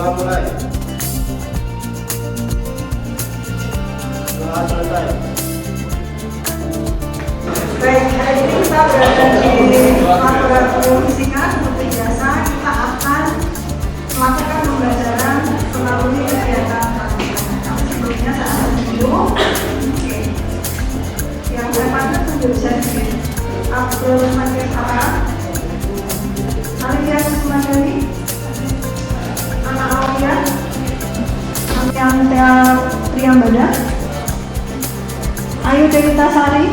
Doa mulai. Doa selesai. Baik, hari ini kita berada di laboratorium fisika. Seperti biasa, kita akan melakukan pembelajaran melalui kegiatan praktik. Sebelumnya saya dulu. Oke. Yang pertama tunjuk jari. Abdul Majid Farah, Aliyah Kusmadani, Ana Aulia, Yantia Priyambada, Ayu Devita Sari,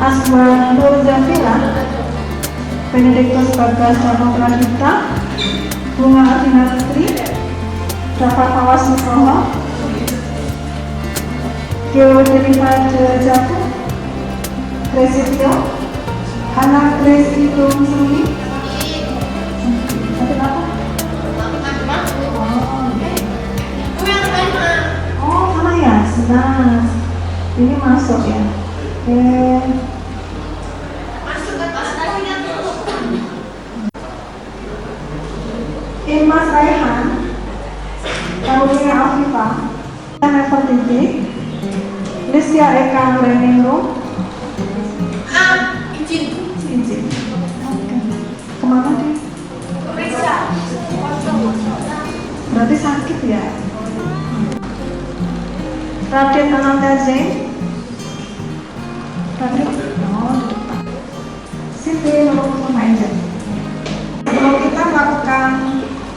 Asma Nur Zafira, Benediktus Bagas Dano Pradipta, Bunga Artina Putri, Rafa Fawas Nugroho, Geo Jennifer Jatuh, Presityo, Hana Grace Itung Sumi, nanti apa? Oh, sama ya, senang. Ini masuk ya. Oke. Imas Raihan, Kaulia Afifah, Evan Titik, Lisya Eka Reningrum, izin. Kemana dia? Berarti sakit ya? Raden Ananda Zain, Raden, oh di depan. Sini nomor pemain. Sebelum kita melakukan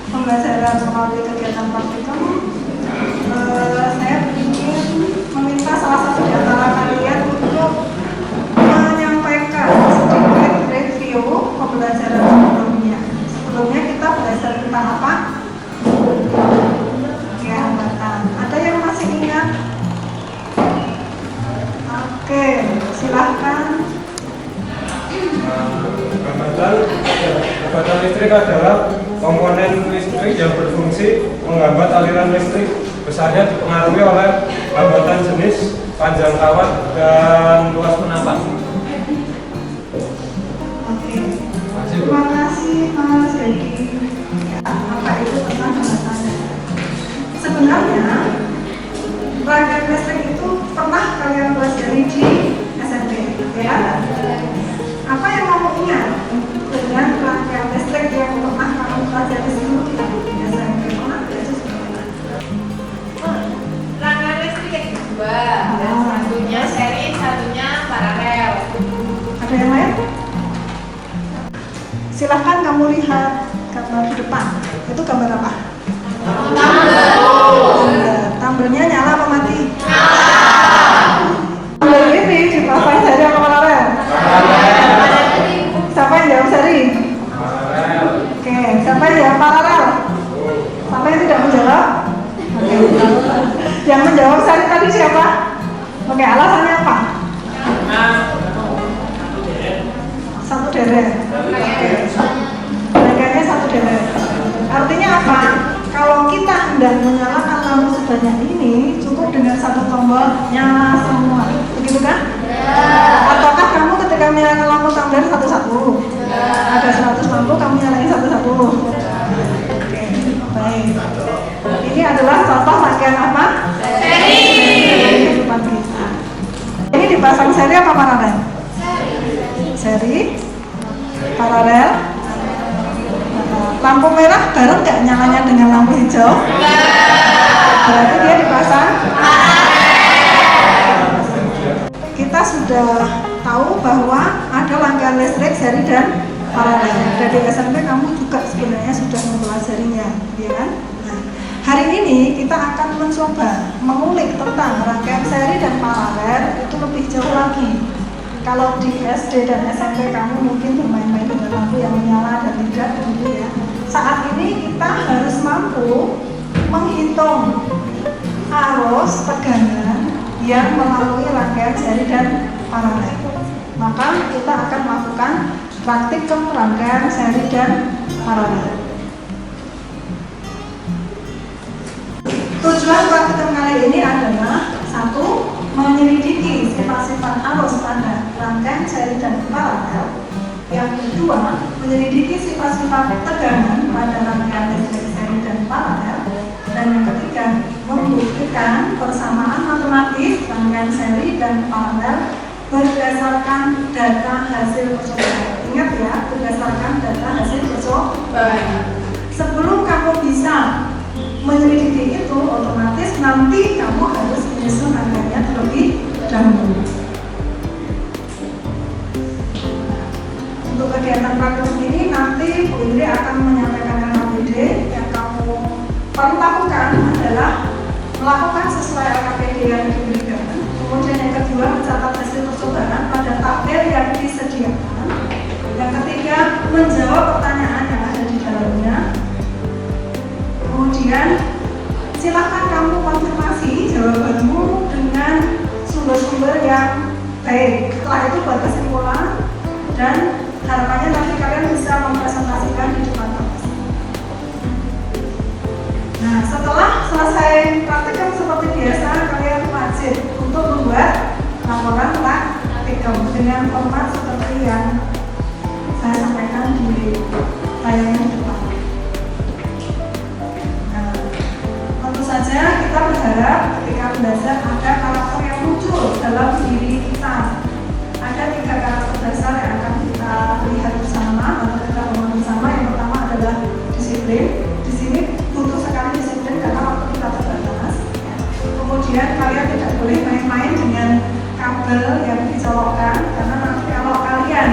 pembelajaran melalui kegiatan praktikum, saya ingin meminta salah satu di antara kalian untuk menyampaikan sedikit review pembelajaran sebelumnya. Sebelumnya kita belajar tentang apa? Ya, hambatan. Ada yang masih ingat? Oke, silahkan. Hambatan listrik adalah komponen listrik yang berfungsi menghambat aliran listrik. Besarnya dipengaruhi oleh hambatan jenis, panjang kawat, dan luas penapak. Oke, terima kasih Mas Regi. Apa itu tentang hambatan? Sebenarnya rangkaian listrik itu pernah kalian pelajari di SMP, ya? Apa yang kamu ingat dengan rangkaian listrik yang pernah kamu pelajari sebelumnya di SMP? Pernah belajar sebelumnya? Rangkaian listrik yang dua, dan satunya seri, satunya paralel. Ada yang lain? Silahkan kamu lihat gambar di depan. Itu gambar apa? Tumblernya nyala apa mati? Tumbler ini dipasang seri apa paralel? Siapa yang jawab seri? Oke, siapa yang jawab paralel? Siapa yang tidak menjawab? Oke, yang menjawab seri tadi siapa? Oke, alasannya apa? Satu deret. Oke, rangkaiannya satu deret. Artinya apa? Kalau kita hendak menyalakan lampu sebanyak ini, cukup dengan satu tombol nyala semua, begitu kan? Ataukah kamu ketika menyalakan lampu tumbler satu-satu? Ada 100 lampu, kamu nyalain satu-satu. Oke, baik. Ini adalah contoh rangkaian apa? Seri. Kehidupan kita. Ini dipasang seri apa paralel? Seri, paralel. Lampu merah bareng nggak nyalanya dengan lampu hijau? Berarti dia dipasang. Kita sudah tahu bahwa ada rangkaian listrik seri dan paralel. Dari SMP kamu juga sebenarnya sudah mempelajarinya, ya kan? Nah, hari ini kita akan mencoba mengulik tentang rangkaian seri dan paralel itu lebih jauh lagi. Kalau di SD dan SMP kamu mungkin bermain-main dengan lampu yang menyala dan tidak, begitu ya. Saat ini kita harus mampu menghitung arus tegangan yang melalui rangkaian seri dan paralel. Maka kita akan melakukan praktikum rangkaian seri dan paralel. Tujuan praktikum kali ini adalah satu, menyelidiki sifat-sifat arus pada rangkaian seri dan paralel. Yang kedua, menyelidiki sifat-sifat tegangan pada rangkaian listrik seri dan paralel. Dan yang ketiga, membuktikan persamaan matematis rangkaian seri dan paralel berdasarkan data hasil percobaan. Ingat ya, berdasarkan data hasil percobaan. Sebelum kamu bisa menyelidiki itu, otomatis nanti kamu harus menyusun angkanya terlebih dahulu. Untuk kegiatan praktik ini nanti Bu Indri akan menyampaikan LKPD. Yang kamu perlu lakukan adalah melakukan sesuai LKPD yang diberikan. Kemudian yang kedua, mencatat hasil percobaan pada tabel yang disediakan. Yang ketiga, menjawab pertanyaan yang ada di dalamnya. Kemudian silakan kamu konfirmasi jawabanmu dengan sumber-sumber yang baik. Setelah itu buat kesimpulan dan harapannya nanti kalian bisa mempresentasikan di depan kelas. Nah, setelah selesai praktikum seperti biasa, kalian wajib untuk membuat laporan praktikum dengan format seperti yang saya sampaikan di tayangan depan. Nah, tentu saja kita berharap ketika belajar ada karakter yang muncul dalam diri kita. Ada 3 karakter dasar yang akan kita lihat bersama atau kita bangun bersama. Yang pertama adalah disiplin. Di sini butuh sekali disiplin karena waktu kita terbatas. Kemudian kalian tidak boleh main-main dengan kabel yang dicolokkan, karena nanti kalau kalian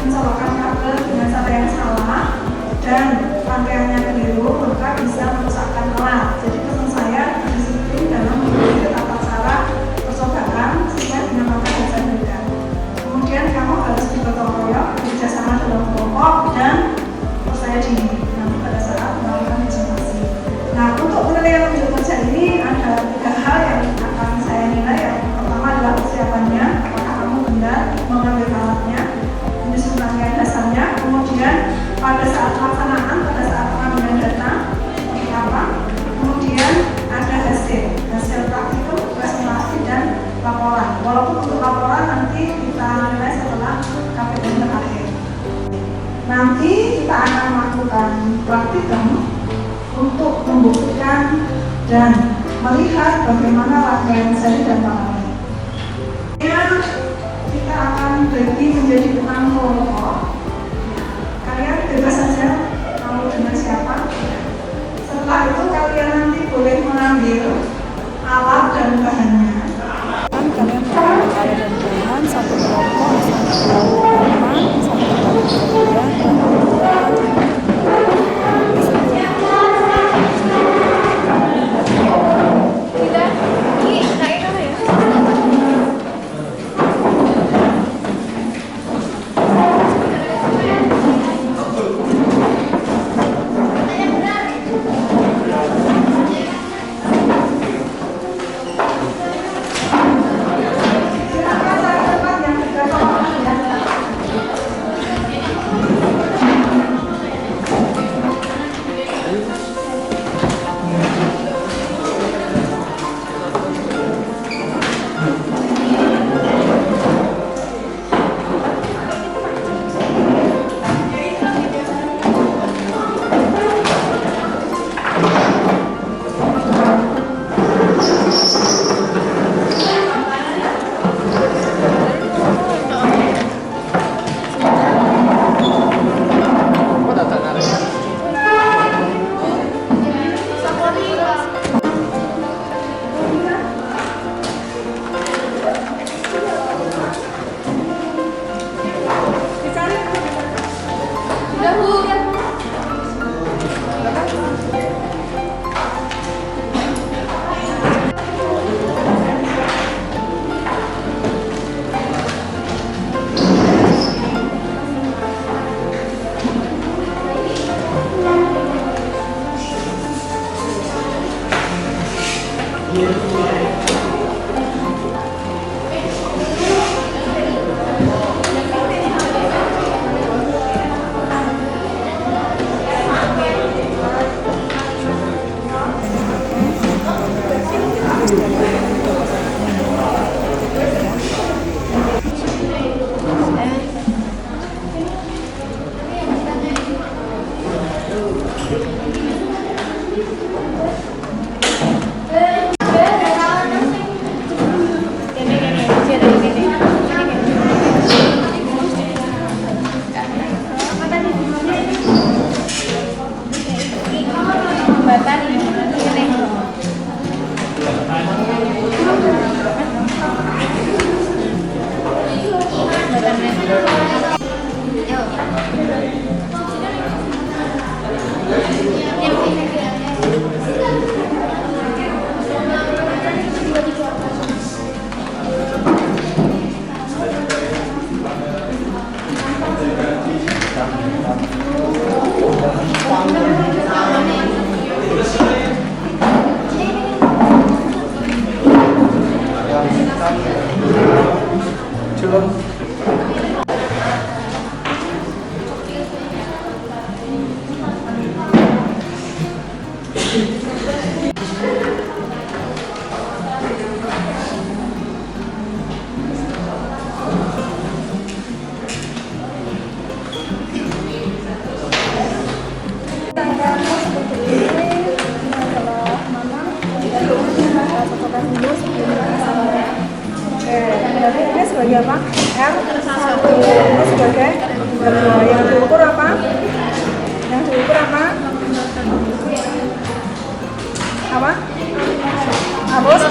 mencolokkan kabel dengan cara yang salah dan rangkaiannya keliru, maka bisa merusakkan alat. Jadi pesan saya disiplin dalam memiliki tata cara percobaan sesuai dengan materi yang saya berikan. Kemudian kamu harus bergotong royong, bekerjasama dalam kelompok dan percaya diri nanti pada saat melakukan presentasi. Nah, untuk penilaian unjuk kerja ini ada 3 hal yang akan saya nilai. Yang pertama adalah persiapannya, apakah kamu benar mengambil alatnya, menyusun rangkaian dasarnya. Kemudian pada saat pelaksanaan, pada saat pengambilan data seperti apa. Kemudian ada hasil praktikum, presentasi dan laporan. Walaupun untuk laporan nanti kita nilai setelah KPM terakhir. Nanti kita akan melakukan praktikum untuk membuktikan dan melihat bagaimana rangkaian seri dan paralel. Kita akan bagi menjadi 6 kelompok. Kalian bebas saja mau dengan siapa. Setelah itu kalian nanti boleh mengambil alat dan bahannya. Kalian mengambil alat dan bahan satu kelompok, satu halaman, satu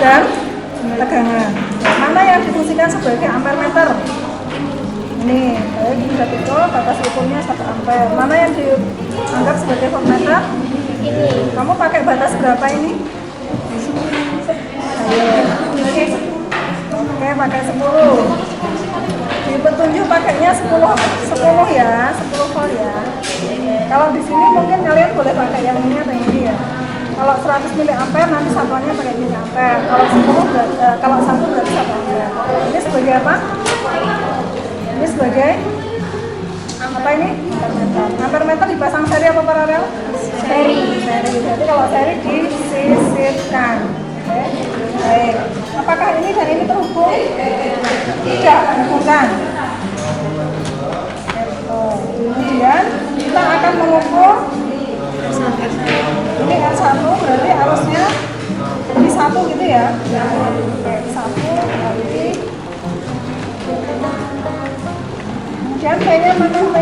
dan tegangan. Mana yang difungsikan sebagai ampere meter? Ini, baik sudah betul, batas ukurnya 1 ampere. Mana yang dianggap sebagai voltmeter? Ini. Kamu pakai batas berapa ini? Oke, pakai 10. Di petunjuk pakainya 10 ya, 10 volt ya. Kalau di sini mungkin kalian boleh pakai yang ini atau yang ini ya. Kalau 100 mA nanti satuannya pakai miliampere. Kalau 10 kalau 1 berarti 1 ampere. Ini sebagai apa? Ini sebagai apa ini? Ampere meter dipasang seri apa paralel? Seri. Jadi kalau seri disisipkan. Oke. Baik. Apakah ini dan ini terhubung? Tidak, terhubungkan. Kemudian kita akan mengukur ini R1 berarti harusnya di 1 gitu ya. Oke, 1 berarti. Kemudian V-nya mana V?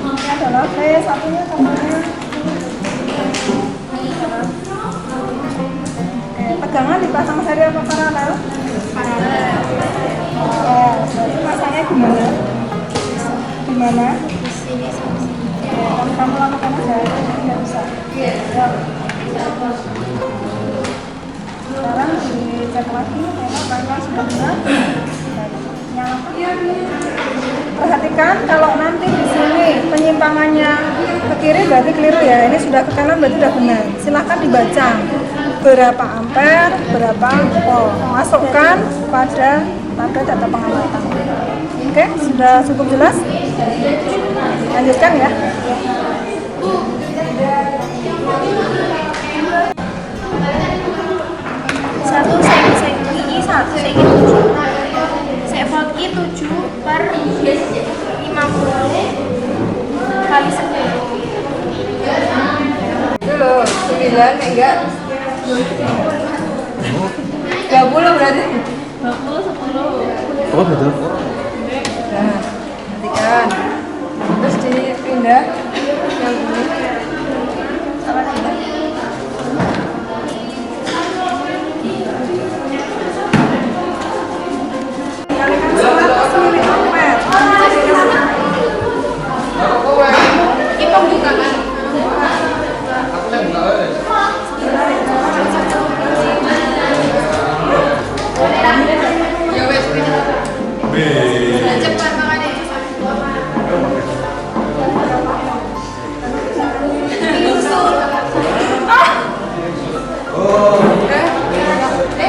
Ini adalah V, satunya kemana? Oke, tegangan dipasang seri apa paralel? Paralel. Berarti pasangnya gimana? Gimana? Kamu lakukan aja, tidak bisa. Sekarang dicek lagi, memang rangka sudah benar. Perhatikan kalau nanti di sini penyimpangannya ke kiri berarti keliru ya. Ini sudah ke kanan berarti sudah benar. Silahkan dibaca berapa ampere, berapa volt. Masukkan pada tabel data pengamatan. Oke, sudah cukup jelas? Lanjutkan ya. Satu saya ini 1 saya ini 7 saya volt ini 7 per 50 kali 10 Itu loh, 9 enggak 20 berarti 20 10 Oh betul. Nah, perhatikan terus dipindah yang ini Kalikan 100 miliampere. ini pembukaan ya wes cepat makanya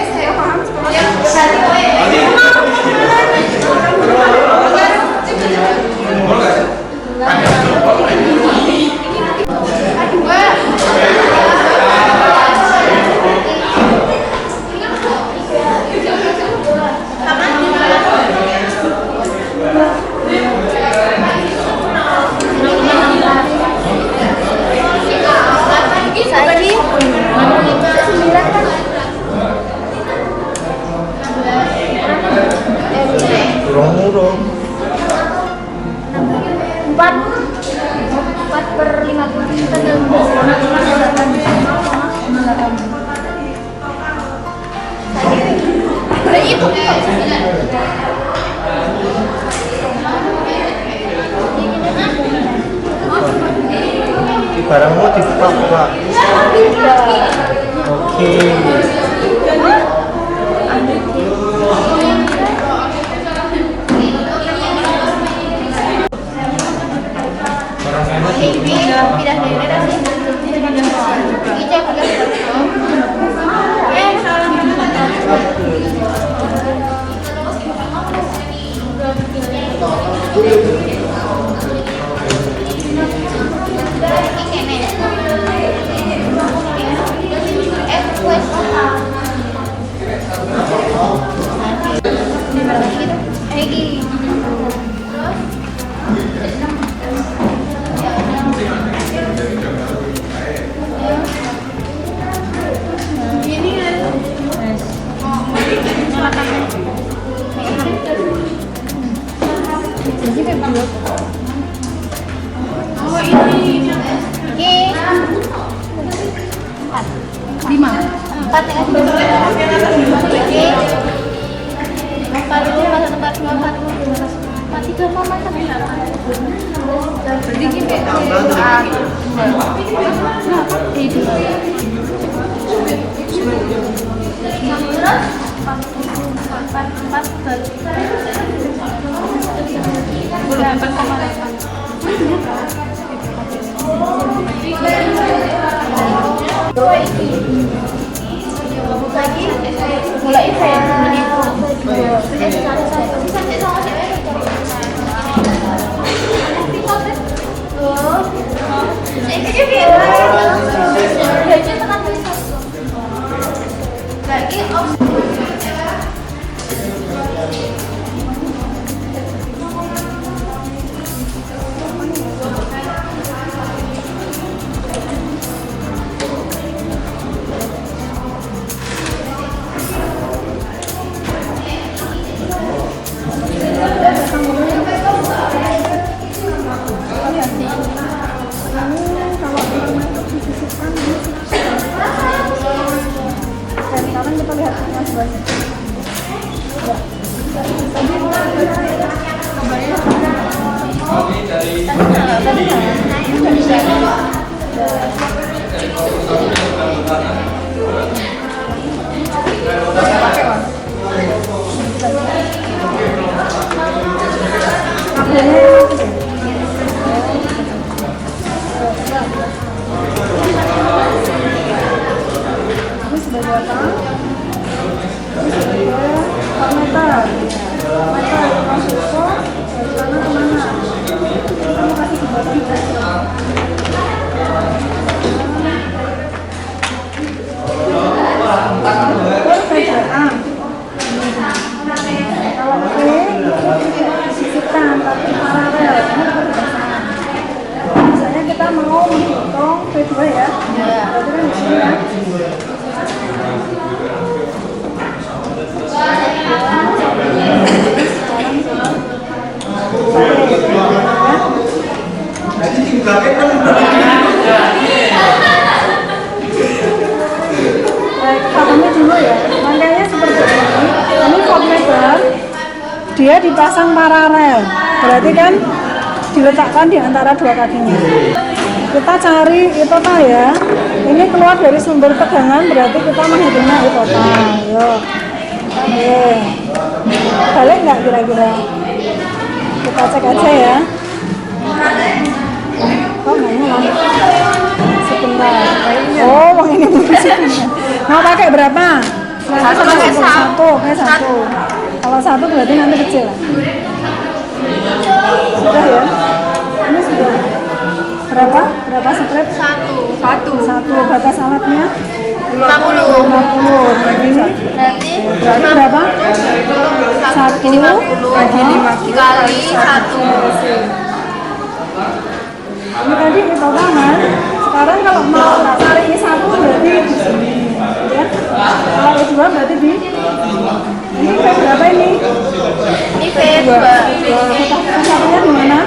saya paham lagi 9 kan Kurang-kurang. 4 per 50 kita itu Barangmu dibuka. Oke. pindah daerah sih cek 5. 4 ya. Oke. 4 itu masa tempat 2 4. Mati ke mama kan. Berarti kita lagi mulai saya sekarang kita lihat mas banyak. Ini sebagai apa? Ini sebagai parameter. Parameter masuk ke sana kemana? Kita mau kasih jembatan kalau P disisipkan tapi paralel, ini perbedaan. Misalnya kita mau menghitung P2 ya, berarti kan di sini ya. Pahami dulu ya, makanya seperti ini voltmeter dia dipasang paralel, berarti kan diletakkan di antara dua kakinya. Kita cari ITOTA ya, ini keluar dari sumber tegangan, berarti kita menghitungnya ITOTA. Yuk, oke, balik nggak kira-kira? Kita cek aja ya. Oh nggak nyala, sebentar. Oh ini sebentar. Mau pakai berapa? Satu. Kalau satu berarti nanti kecil. Sudah ya? Ini sudah. Berapa? Berapa strap? Satu. Batas alatnya? 50. Berarti berapa? 1 lagi 50 kali 1. Ini tadi kita banget. Sekarang kalau mau cari ini 1 berarti di sini. Ya. Kalau ini 2 berarti di ini berapa ini? Ini P2. Satunya di mana?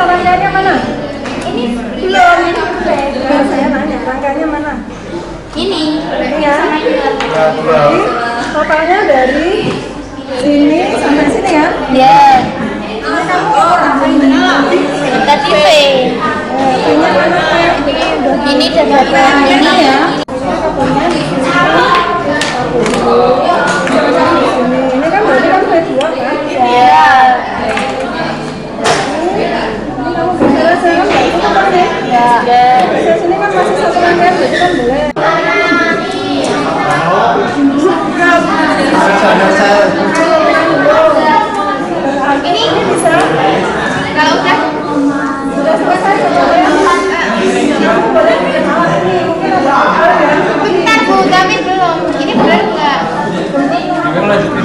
Rangkanya mana? Ini belum. Saya nanya, rangkanya mana? Ini Ya. Jadi totalnya dari sini sampai sini ya? ya Ini kamu apa ini? tadi P. Ini mana? Ini dan berapa ini ya? Kabelnya di sini. Ini kan berarti kan V2 kan? Ya. Ini kamu bisa selesaikan nggak itu kabelnya? Ya. Di sini kan masih satu rangkaian, berarti kan boleh. Ini Bisa? kalau udah Sudah selesai kabelnya? Kamu boleh bikin alat ini, mungkin ada kabel ya? bentar Bu, kami belum. Ini benar enggak? Kamu lanjutin.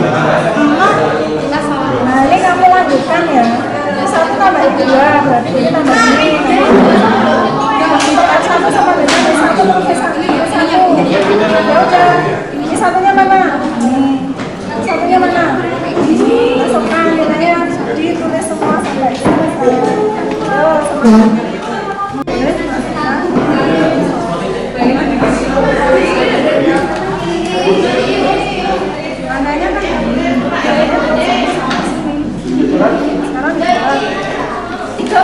Kita salah. Nah ini kamu lanjutkan ya. Ini satu tambah dua, berarti ini tambah ini. Tempat satu sama dengan ini satu lebih satu. Ya udah. Ini satunya mana? Ini. Satunya mana? Masukkan nilainya. Ditulis semua sampai selesai. Ayo semangat. Boleh masukkan. Andanya kan ini. Sekarang tiga.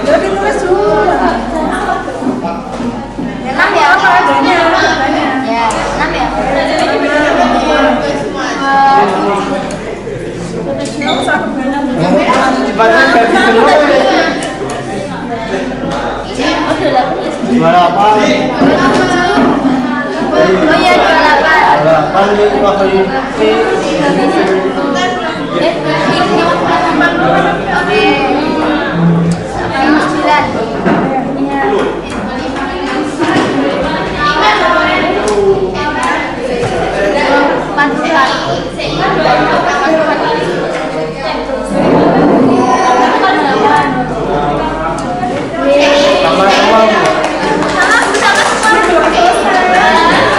Jadi tulis dulu. Enam ya? Apa adanya? Ya, 6 ya? Nggak usah kebanyakan. Juara apa? Oh iya, 28. Delapan lima kali Oke. 9.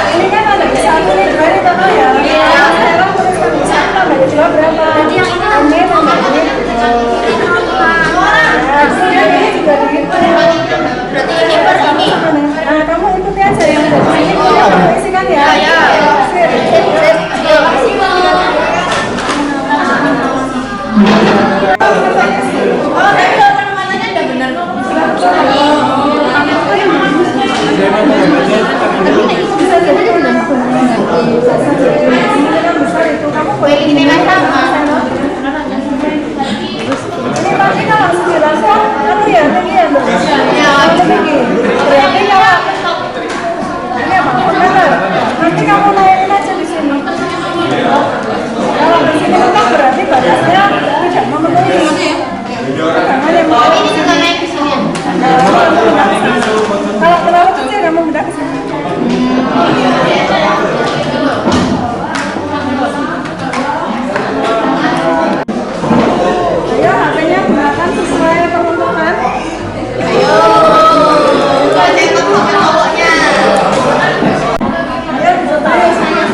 Ini kan ada di satu nih, dua ini total ya. Sekarang tuliskan di satu tambah di dua berapa? Ini tambah ini. Ini juga begitu. Berarti ini per ini. Nah, kamu ikuti aja yang ada di sini. Kamu isikan ya. Sip. Bisa jadi kan dan ini kan besar itu. Kamu boleh Ini kan sama. ini pasti kalau langsung dirasa anu ya tinggi ya Bu? Tinggi. Berarti kalau ini apa? Meter. Nanti kamu naikin aja di sini. Kalau di sini kan berarti batasnya tidak memenuhi. Jangan yang mau. Ini juga naik ke sini ya? Kalau terlalu kecil kamu pindah ke sini. Ayo HP-nya gunakan sesuai peruntukan. Ayo dicobain semua.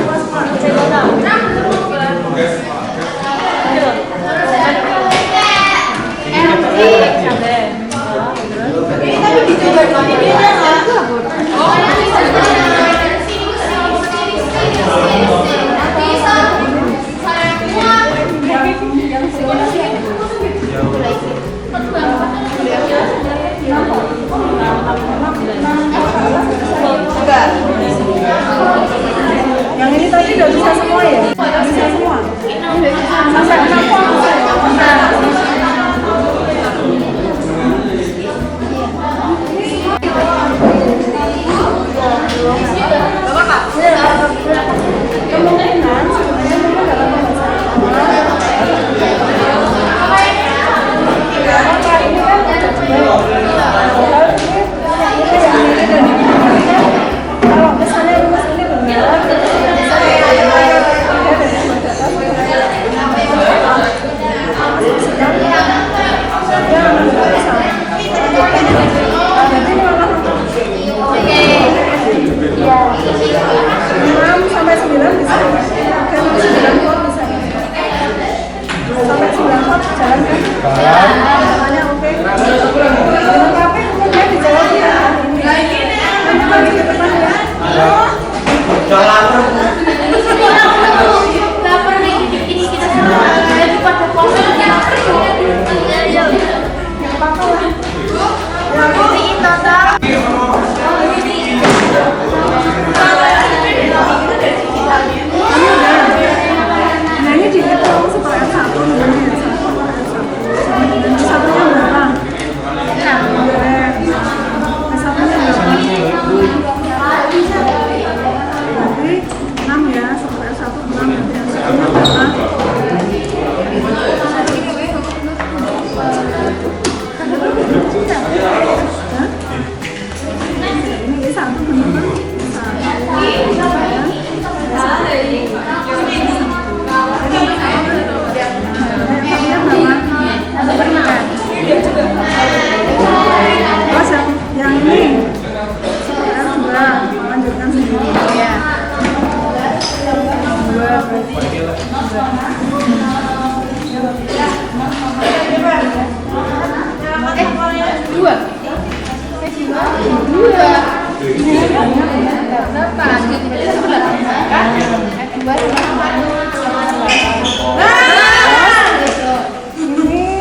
Yang ini tadi udah bisa semua ya? Bisa semua? Sampai 6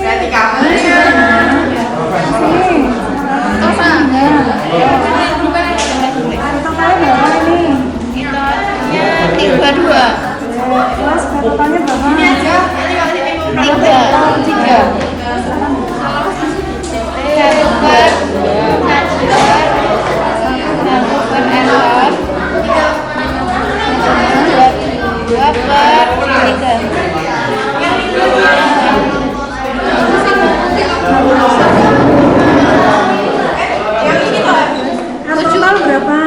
Berarti kamu ya. Totalnya berapa ini? Totalnya 32. Terus totalnya berapa? Ini aja. 3. Yang total berapa?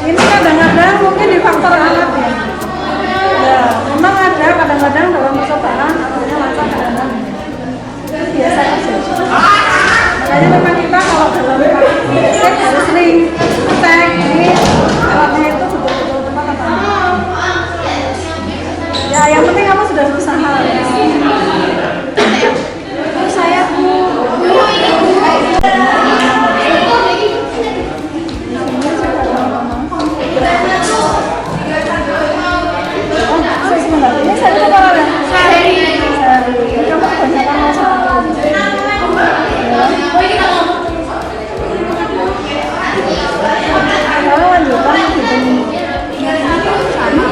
Ini kadang-kadang mungkin di faktor anak ya. Ya, memang ada kadang-kadang dalam percobaan anaknya lancar kadang-kadang. Itu biasa aja. Makanya memang kita kalau dalam praktik harus sering cek ini alatnya itu betul-betul tepat apa enggak. Ya, yang penting kamu sudah berusaha. Itu saya Bu. Ini saya coba ada. Kamu kebanyakan masalah. Kalau lanjutan sama.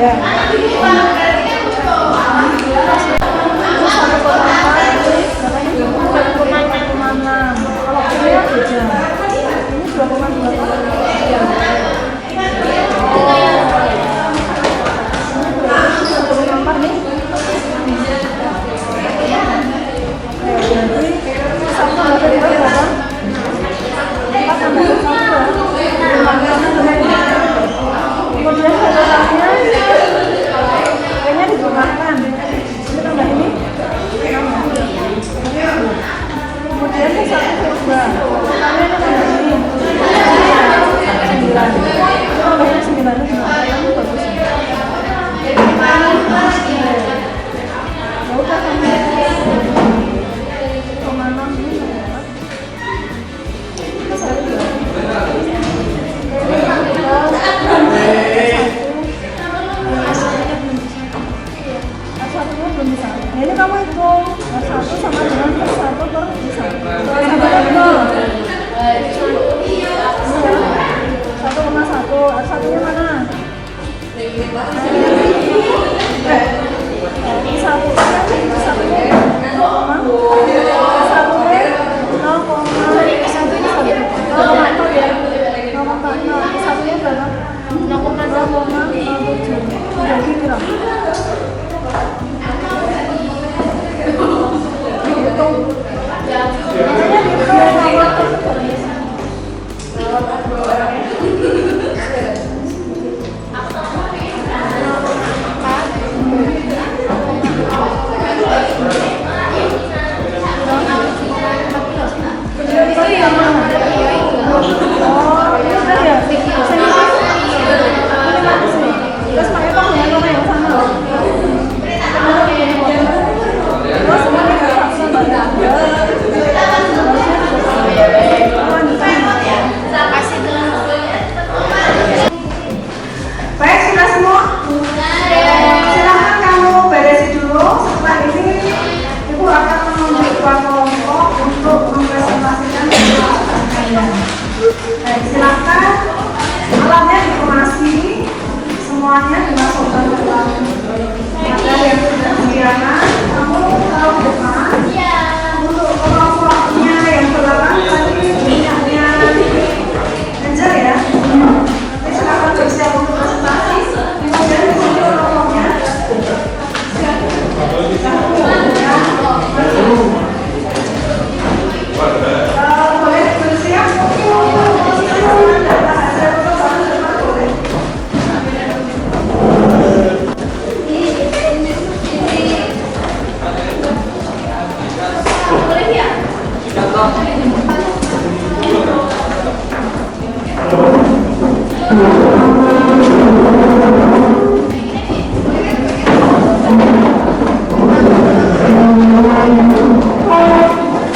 Ya. Kalau kuliah beda. Ini 2,2. Kemudian totalnya kayaknya dijumlahkan. Ini tambah ini. Kemudian ini 1,2. Totalnya tambah ini. 9.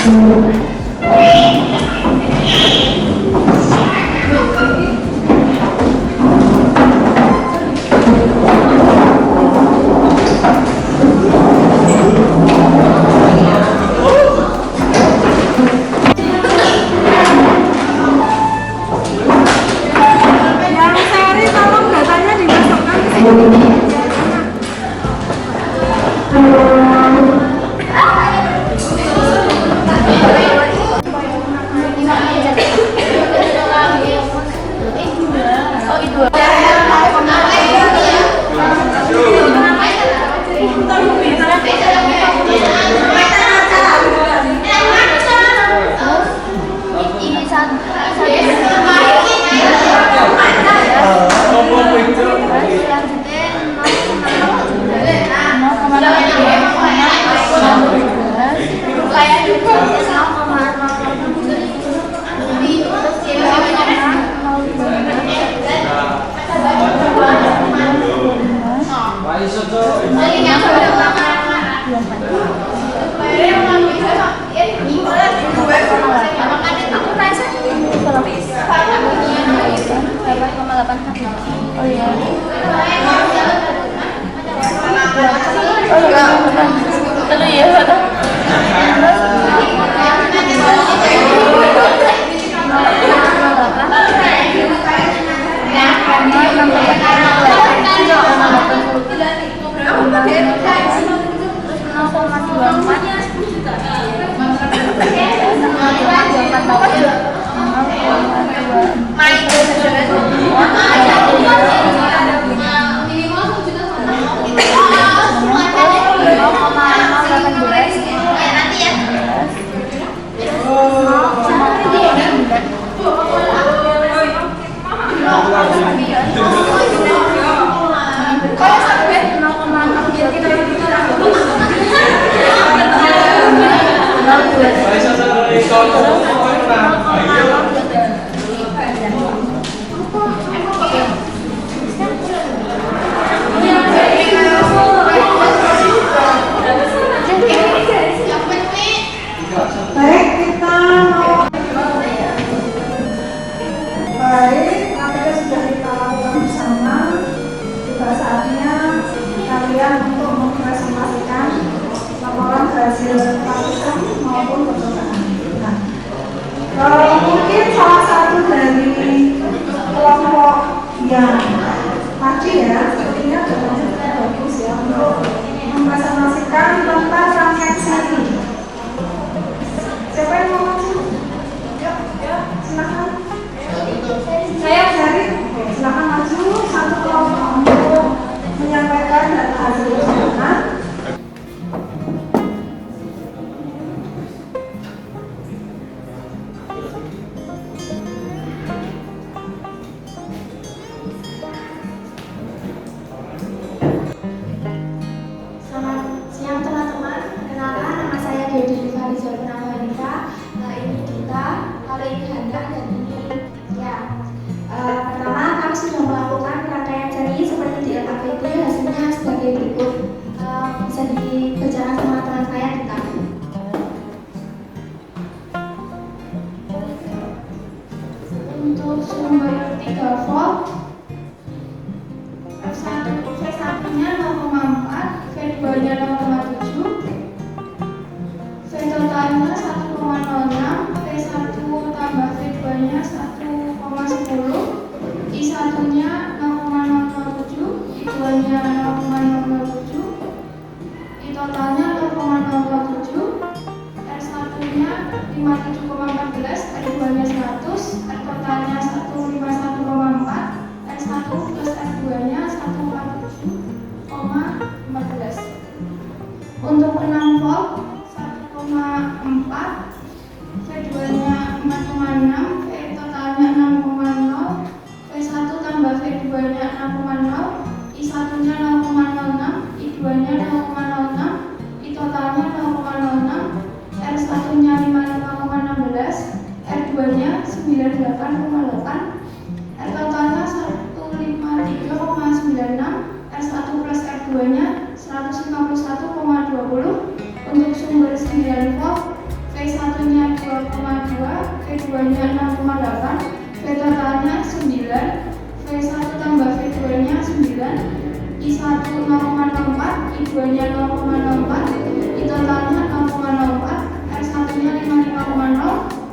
Yang seri tolong datanya dimasukkan ke sini. Oh itu. Ini satu. Oh iya. Terus ya, Baik, kita mau baik, apabila sudah kita lakukan bersama, juga saatnya kalian untuk mempresentasikan laporan hasil praktikum maupun percobaan. Nah, mungkin salah satu dari kelompok yang tadi ya, sepertinya datanya tidak bagus ya untuk mempresentasikan tentang rangkaian seri. Siapa yang mau maju? Yuk, silakan. Saya dari, silakan maju satu kelompok untuk menyampaikan data hasil percobaan. Selamat siang teman-teman, perkenalkan nama saya Dewi Farizal Purnamahanita. Ini kita, kali ini Handa dan ini ya. Pertama, kami sudah melakukan rangkaian seri seperti di LKPD, hasilnya sebagai berikut. Bisa dibacakan sama teman saya di tahu. Untuk sumber 3 volt, V1-nya 0,4, V2-nya 0,7, V totalnya 1,06, V1 tambah V2-nya 1,10, I1-nya 0,007, I2-nya 0,007, I totalnya 0,007, R1-nya 57,14, R2-nya 100, R totalnya 151,4, R1 plus R2-nya 147,14. Untuk 6 volt 1,4, V2-nya 4,6, V totalnya 6,0, V1 tambah V2-nya 6,0, I1-nya 0,06, I2-nya 0,06, I totalnya 0,06, R1-nya 55,16, R2-nya 98,8, R totalnya 153,96, R1 plus R2-nya 151,20. Untuk sumber 9 volt, V V1-nya 2,2, V2-nya 6,8, V totalnya 9, V1 tambah V2-nya 9, I1 0,04, I2-nya 0,04, I totalnya 0,04, R1-nya 55,0,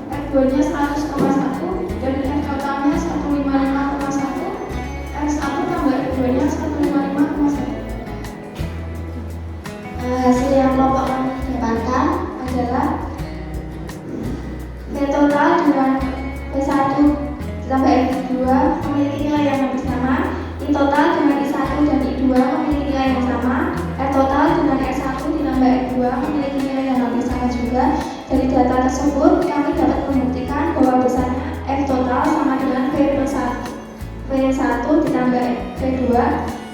R2-nya 100,1, dan R totalnya 155,1, R1 tambah R2-nya 155,1. Hasil yang kelompok kami dapatkan adalah V total dengan V1 ditambah I2 memiliki nilai yang hampir sama, I total dengan I1 dan I2 memiliki nilai yang sama, R total dengan R1 ditambah R2 memiliki nilai yang hampir sama juga. Dari data tersebut kami dapat membuktikan bahwa besarnya F total sama dengan V1 ditambah V2,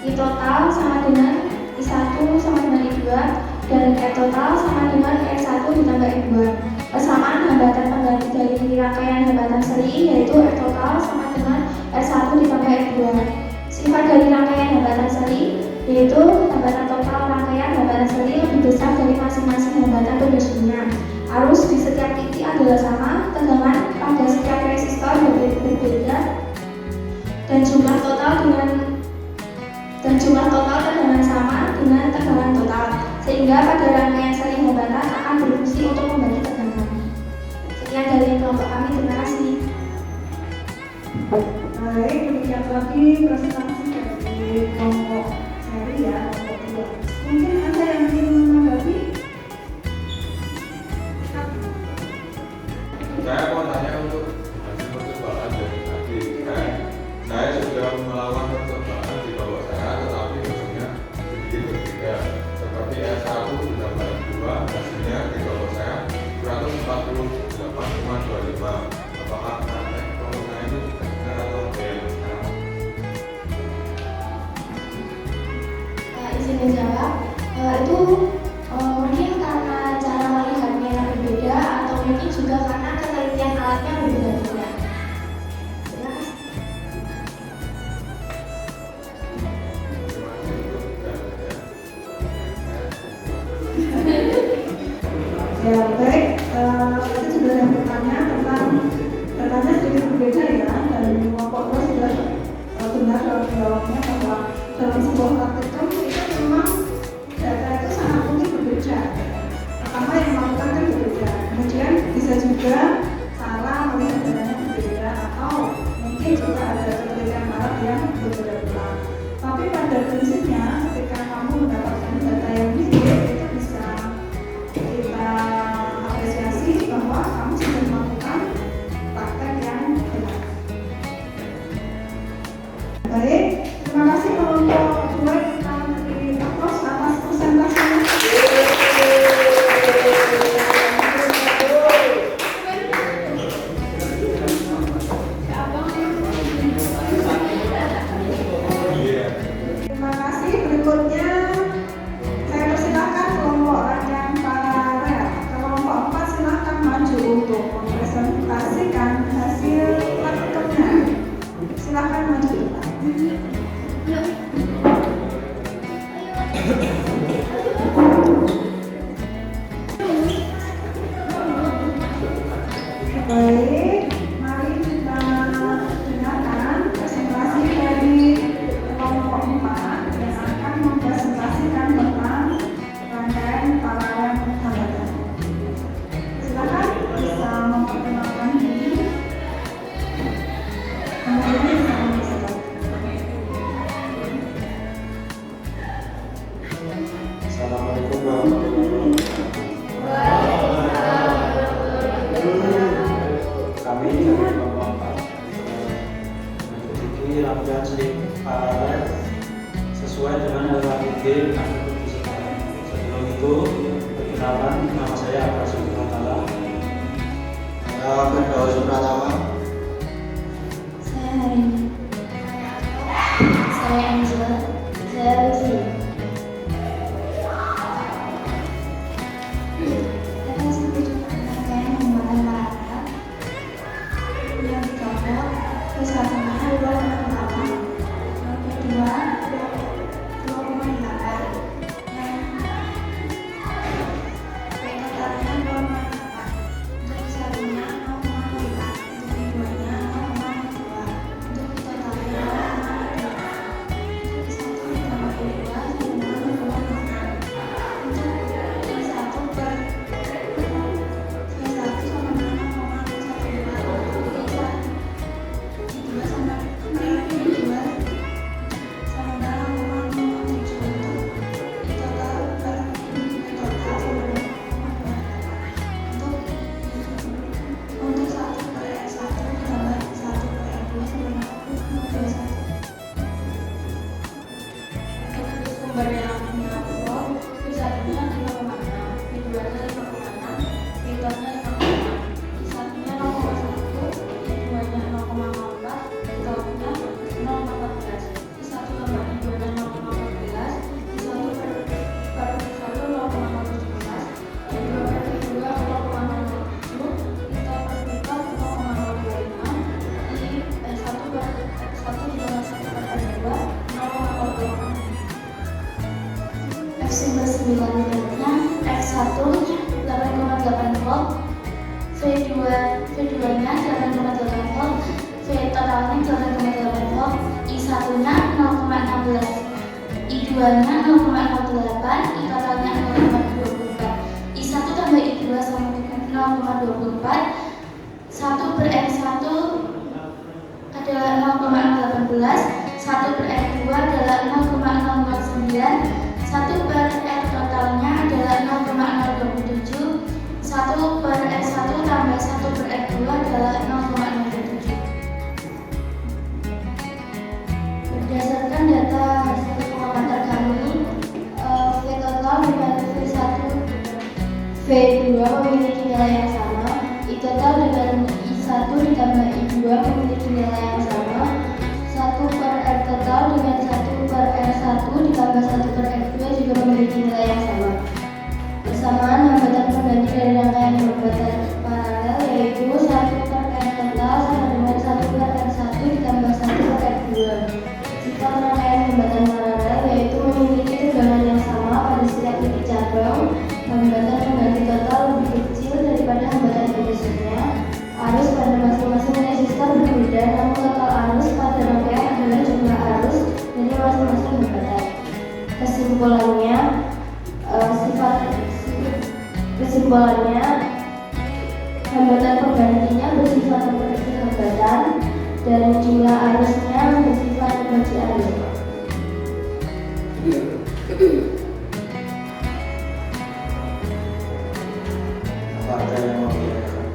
I total sama dengan I1 sama dengan I2, dan R total sama dengan R1 ditambah R2. Persamaan hambatan pengganti dari rangkaian hambatan seri yaitu R total sama dengan R1 ditambah R2. Sifat dari rangkaian hambatan seri yaitu hambatan total rangkaian hambatan seri lebih besar dari masing-masing hambatan penyusunnya. Arus di setiap titik adalah sama, tegangan pada setiap resistor berbeda, dan jumlah total tegangan sama dengan tegangan total, sehingga pada rangkaian seri hambatan akan berfungsi untuk membagi tegangan. Sekian dari kelompok kami, terima kasih. Baik, demikian tadi presentasi dari kelompok seri ya, kelompok 2. Mungkin ada yang ingin menanggapi? Saya mau tanya untuk hasil percobaan dari tadi. Saya sudah melakukan percobaan di bawah saya, tetapi hasilnya sedikit berbeda. Seperti S1 ditambah 2, hasilnya di bawah saya 148,25. Apakah praktek penggunaan itu benar atau tidak? Izin menjawab, itu mungkin karena cara melihatnya yang berbeda atau mungkin juga karena penelitian alatnya berbeda-beda. Terima kasih. Ya baik, itu sudah yang bertanya tentang datanya sedikit berbeda ya, dan kelompok 2 sudah benar dalam jawabnya bahwa dalam sebuah praktikum itu memang data itu sangat mungkin berbeda. Pertama yang melakukan kan berbeda, kemudian bisa juga cara melihat datanya berbeda, atau mungkin juga ada penelitian alat yang berbeda pula. Tapi pada prinsipnya ketika kamu mendapatkan data yang mirip, itu bisa kita apresiasi bahwa kamu sudah melakukan praktek yang benar. Baik, terima kasih kelompok 2, kita beri aplaus atas presentasinya. Terima kasih. Berikutnya saya persilakan kelompok rangkaian paralel. Kelompok 4 silakan maju untuk mempresentasikan hasil praktikumnya. Silakan maju. Baik, mari kita dengarkan presentasi dari kelompok 4 yang akan mempresentasikan tentang rangkaian paralel hambatan. Silakan bisa memperkenalkan diri, kemudian bisa mempersiapkan. Assalamualaikum warahmatullahi wabarakatuh. Kami dari kelompok 4 mengikuti rangkaian seri paralel sesuai dengan LKUD sebelum itu perkenalkan, nama saya Abbas Supratama. Saya Firdaus Supratama. Saya Harini. Saya Angela. Saya Lucy. Data satu rangkaian hambatan paralel yang dicoba bersama 2,8, yang kedua 2,8, yang totalnya 9 V-nya, X1 8,8 volt, V2-nya 8,8 volt, V totalnya 8,8 volt, I1-nya 0,16, I2-nya 0,08, I totalnya 0,24. I1 tambah I2 sama dengan 0,24, 1/X1 adalah 0,018, 1/R2 adalah 0,049, 1/R totalnya adalah 0,027, 1/R1 tambah 1/R2 adalah 0,027. Berdasarkan data hasil pengamatan kami, V total dengan V1, V2 memiliki nilai yang sama, I total dengan I1 ditambah I2 memiliki nilai yang sama, 1/R total dengan 1/R1 ditambah 1/R2 juga memiliki nilai yang sama. Bersamaan hambatan pengganti dari rangkaian hambatan paralel yaitu 1/R total sama dengan 1/R1 ditambah 1/R2. Sifat rangkaian hambatan paralel yaitu memiliki tegangan yang sama pada setiap titik cabang, hambatan pengganti total lebih kecil daripada hambatan penyusunnya, arus pada masing-masing resistor berbeda, namun total arus pada rangkaian adalah jumlah arus dari masing-masing hambatan. Kesimpulannya, hambatan penggantinya bersifat memperkecil hambatan dan jumlah arusnya bersifat membenci arus. Apa ada yang mau ditanyakan?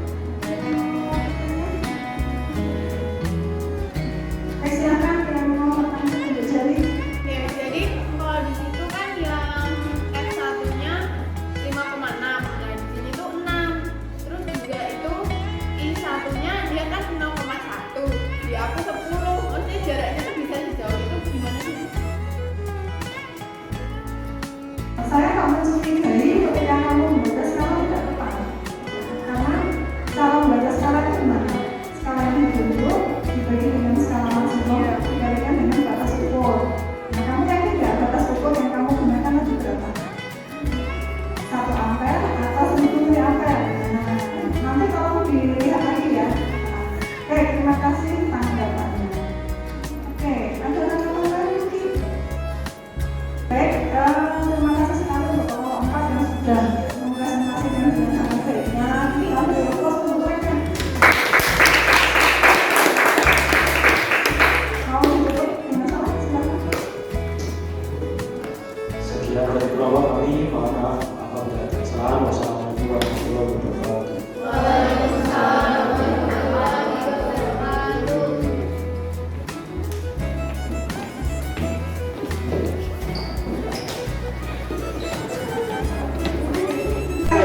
Silakan yang mau bertanya untuk jari. Ya, jadi kalau di situ kan yang X1-nya 5,6, nah di sini tuh 6. Terus juga itu I1-nya dia kan 0,1, di aku 10. Maksudnya jaraknya tuh bisa sejauh itu gimana sih? Saya nggak mencurigai ketika kamu membaca skala tidak tepat, karena cara membaca skala itu gimana? Skala ini dulu dibagi dengan skala maksimum dibandingkan dengan batas ukur. Nah, kamu yakin nggak batas ukur yang kamu gunakan itu berapa? 1 ampere atau 1000 miliampere? Nah, nanti tolong dilihat lagi ya. Oke, terima kasih tanggapannya. Oke, ada tanggapan lain mungkin? Baik, terima kasih sekali untuk kelompok 4 yang sudah mempresentasikan dengan sangat baik. Nah, kita beri aplaus untuk mereka. Mau ditutup dengan salam, silakan. Sekian dari kelompok kami, mohon maaf apabila ada kesalahan. Wassalamualaikum warahmatullahi wabarakatuh.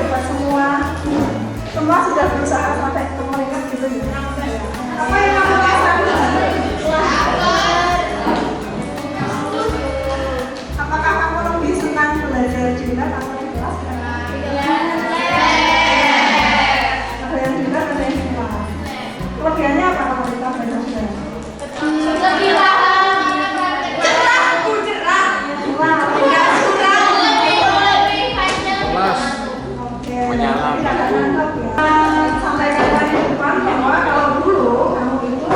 Buat semua sudah berusaha sampai mengikat gitu ya. Apa yang kamu rasakan? Apakah kamu lebih senang belajar di lab atau di kelas? Ada yang di lab, ada yang di kelas. Kelebihannya apa kalau kita belajar di lab? Lebih paham, sampaikan tadi di depan bahwa kalau dulu kamu itu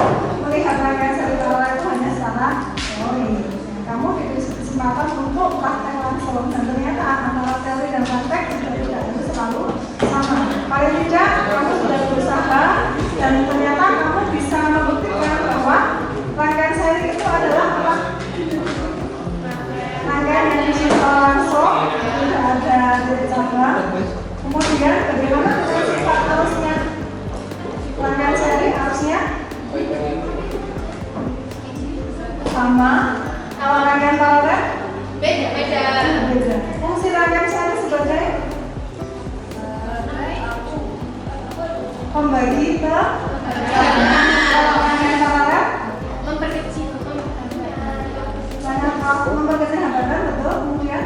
melihat rangkaian seri paralel itu hanya secara teori. Kamu diberi kesempatan untuk praktek langsung dan ternyata antara teori dan praktek tidak itu selalu sama. Paling tidak kamu sudah berusaha dan ternyata kamu bisa membuktikan bahwa rangkaian seri itu adalah apa? Rangkaian yang disimpan langsung, tidak ada titik cabang. Kemudian bagaimana dengan sifat arusnya? Rangkaian seri arusnya sama. Kalau rangkaian paralel Beda. beda. Fungsi rangkaian seri sebagai pembagi ke kalau rangkaian paralel Memperkecil. memperkecil hambatan, betul. Kemudian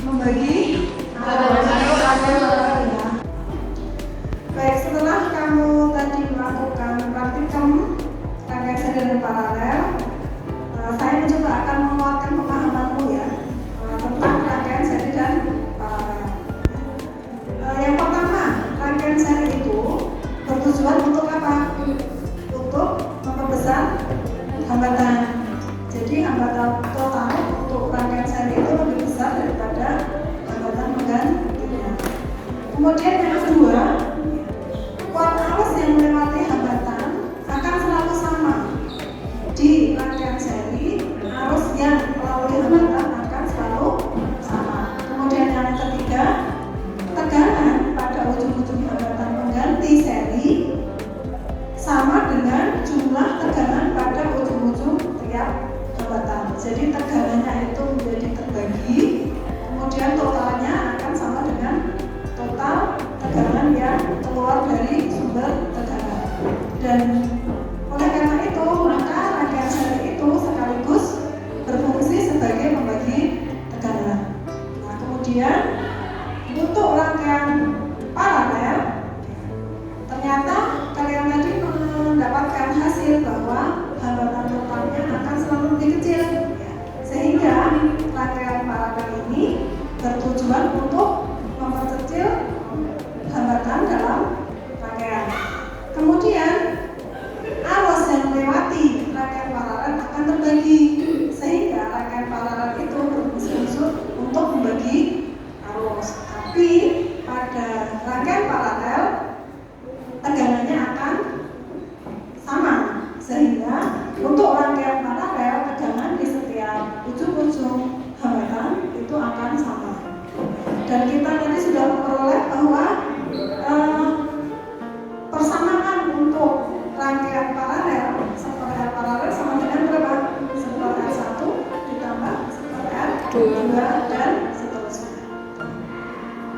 membagi Baik, setelah kamu tadi melakukan praktikum rangkaian seri dan paralel, saya mencoba akan menguatkan pemahamanmu ya tentang rangkaian Kemudian untuk rangkaian paralel, ternyata kalian tadi mendapatkan hasil bahwa hambatan totalnya akan selalu lebih kecil, sehingga rangkaian paralel ini bertujuan untuk memperkecil hambatan dalam rangkaian. Kemudian arus yang melewati rangkaian paralel akan terbagi, sehingga rangkaian paralel itu berfungsi untuk membagi arus. Tapi pada rangkaian paralel tegangannya akan sama, sehingga untuk rangkaian paralel tegangan di setiap ujung-ujung hambatan itu akan sama. Dan kita tadi sudah memperoleh bahwa persamaan untuk rangkaian paralel seper L paralel sama dengan berapa? Seper L1 ditambah seper L2 dan seterusnya.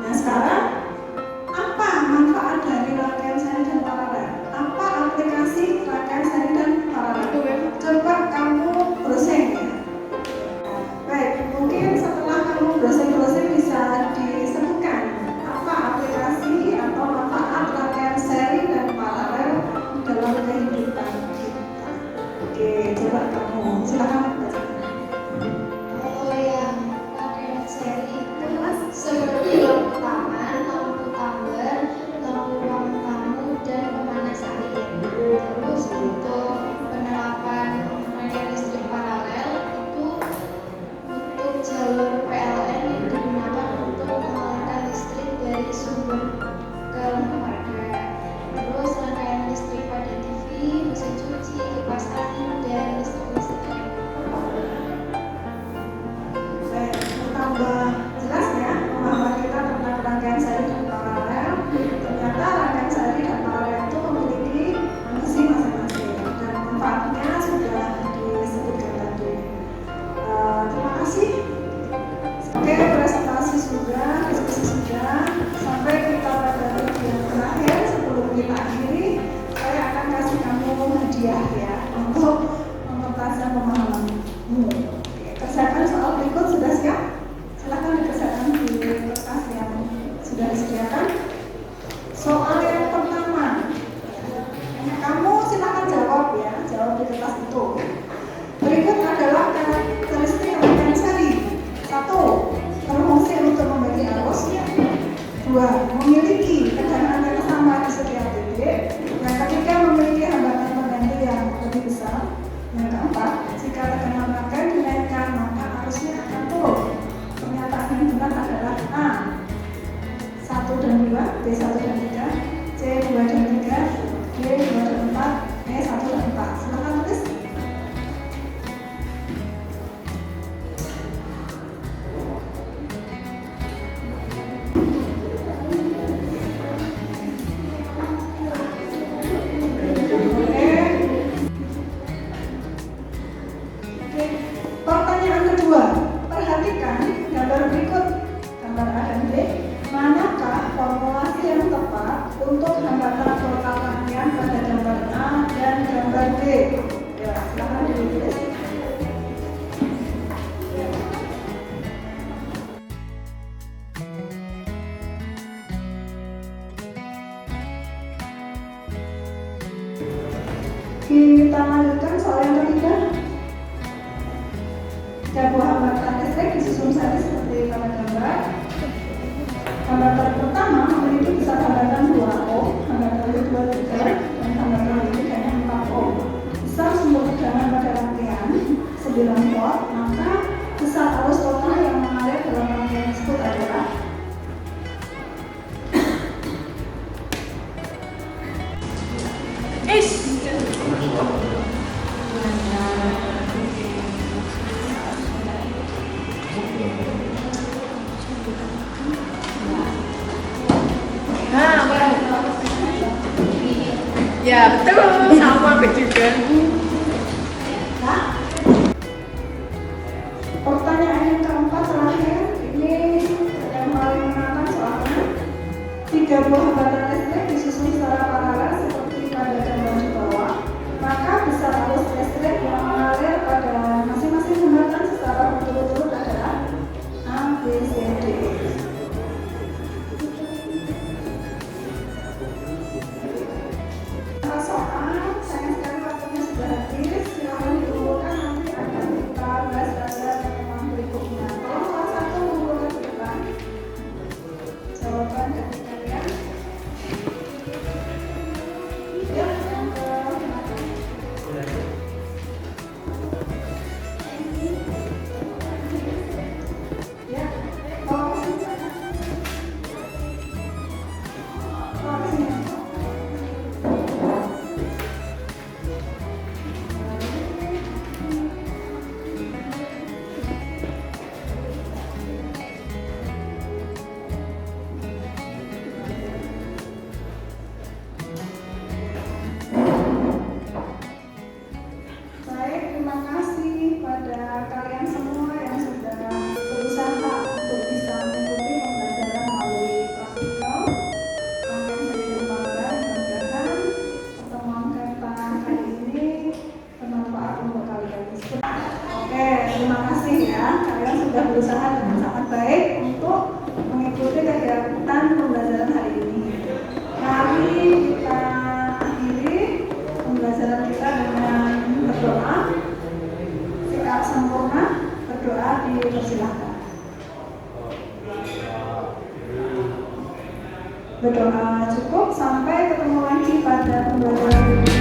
Nah sekarang apa manfaat dari rangkaian seri dan paralel? Apa aplikasi rangkaian seri dan paralel? Coba kamu browsing ya. Baik, mungkin setelah kamu browsing bisa disebutkan apa aplikasi atau manfaat rangkaian seri dan paralel dalam kehidupan kita. Oke, coba kamu silakan baca. Kalau yang rangkaian seri itu seperti lampu taman, lampu tumbler, lampu ruang tamu, dan pemanas air. Terus untuk penerapan rangkaian listrik paralel itu untuk jalur PLN yang digunakan untuk mengalirkan listrik dari sumber ke rumah warga. Terus rangkaian listrik pada TV, mesin cuci, kipas angin, dan listrik yang Baik, tambah jelas ya pemahaman kita tentang rangkaian seri dan paralel. Ternyata rangkaian seri dan paralel itu memiliki fungsi masing-masing dan manfaatnya sudah disebutkan tadi. Terima kasih. Oke, presentasi sudah, diskusi sudah. Sampai kita pada bagian terakhir sebelum kita akhiri, saya akan kasih kamu hadiah ya untuk mempertajam pemahamanmu. Kerjakan soal berikut sudah siap? Silakan dikerjakan di kertas yang sudah disediakan. Soal yang pertama, kamu silakan jawab ya, jawab di kertas itu. Berikut adalah karakteristik rangkaian seri. 1. Berfungsi untuk membagi arus. 2. Memiliki tegangan yang sama di setiap titik. Yang ketiga, memiliki hambatan pengganti yang lebih besar. Yang keempat, jika tegangan rangkaian dinaikkan maka arusnya akan turun. Pernyataan yang benar adalah A 1 dan 2, B 1 dan 3, C 2 dan 3, D 2 dan 4, E 1 dan 4. Silakan tulis. Pertanyaan kedua, perhatikan gambar berikut, gambar A dan B. Manakah formulasi yang tepat untuk hambatan total rangkaian pada gambar A dan gambar B? Ya, silakan ditulis. Kita lanjutkan soal yang ketiga. Tiga buah hambatan listrik disusun seri seperti pada gambar. Hambatan pertama memiliki besar hambatan 2 ohm, hambatan kedua 3, dan hambatan ketiganya 4 ohm. Besar sumber tegangan pada rangkaian 9 volt, maka besar arus total yang mengalir dalam rangkaian tersebut adalah Ya betul, sama aku juga. Pertanyaan yang keempat terakhir, ini yang paling menantang soalnya. Tiga buah hambatan listrik disusun secara paralel seperti pada gambar di bawah. Maka besar arus listrik yang mengalir pada masing-masing hambatan secara berturut-turut adalah A, B, C, D. berdoa cukup. Sampai ketemu lagi pada pembelajaran berikutnya.